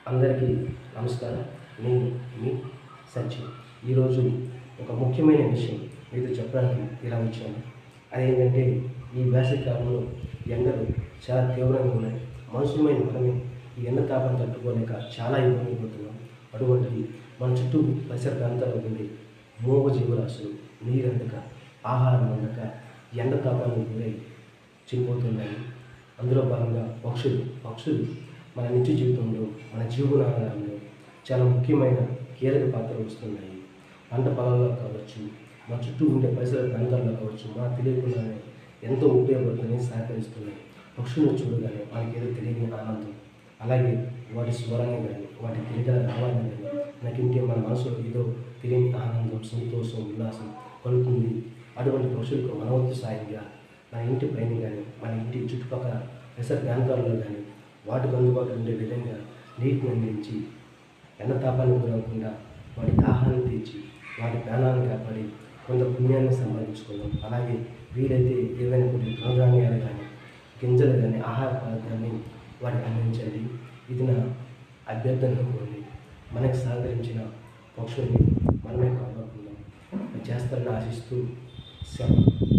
అందరికీ నమస్కారం. నేను మీ సచిన్. ఈరోజు ఒక ముఖ్యమైన విషయం మీతో చెప్పడానికి ఇలా వచ్చాను. అదేంటంటే, ఈ వేసవికాలంలో ఎండలు చాలా తీవ్రంగా ఉన్నాయి. మనుషులమైన మనమే ఈ ఎండ తాపాన్ని తట్టుకోలేక చాలా ఇబ్బంది పడుతున్నాం. అటువంటిది మన చుట్టూ పరిసర ప్రాంతాల్లో ఉండే మూగజీవరాశులు నీరు అందక, ఆహారం అందక ఎండ తాపానికి గురై చనిపోతున్నాయి. అందులో భాగంగా పక్షులు మన నిత్య జీవితంలో, మన జీవనాధారంలో చాలా ముఖ్యమైన కీలక పాత్ర వస్తున్నాయి. పంట పొలాల్లో కావచ్చు, మన చుట్టూ ఉండే పరిసర ప్రాంతాల్లో కావచ్చు, మనకు తెలియకుండానే ఎంతో ఉపయోగపడుతున్నాయి, సహకరిస్తున్నాయి. పక్షులను చూడగానే మనకి ఏదో తెలియని ఆనందం, అలాగే వాటి స్వరాన్ని కానీ, వాటి తిరిగిన రావాలని కానీ నాకింటే మన మనసులో ఏదో తెలియని ఆనందం, సంతోషం, ఉల్లాసం కలుగుతుంది. అటువంటి పక్షులకు మన వంతు సాయంగా మన ఇంటి పైన కానీ, మన ఇంటి చుట్టుపక్కల పరిసర ప్రాంతాల్లో కానీ వాటికి అందుబాటులో ఉండే విధంగా నీటిని అందించి ఎండ తాపానికి గురవకుండా వాటి దాహాన్ని తీర్చి వాటి ప్రాణాలను కాపాడి కొంత పుణ్యాన్ని సంపాదించుకుందాం. అలాగే వీలైతే ఏవైనా కొన్ని తృణధాన్యాలు కానీ, గింజలు కానీ, ఆహార పదార్థాన్ని వాటికి అందించండి. ఇది నా అభ్యర్థన అనుకోండి. మనకు సహకరించిన పక్షుల్ని మనమే కాపాడుకుందాం. చేస్తారని ఆశిస్తూ సెలవు.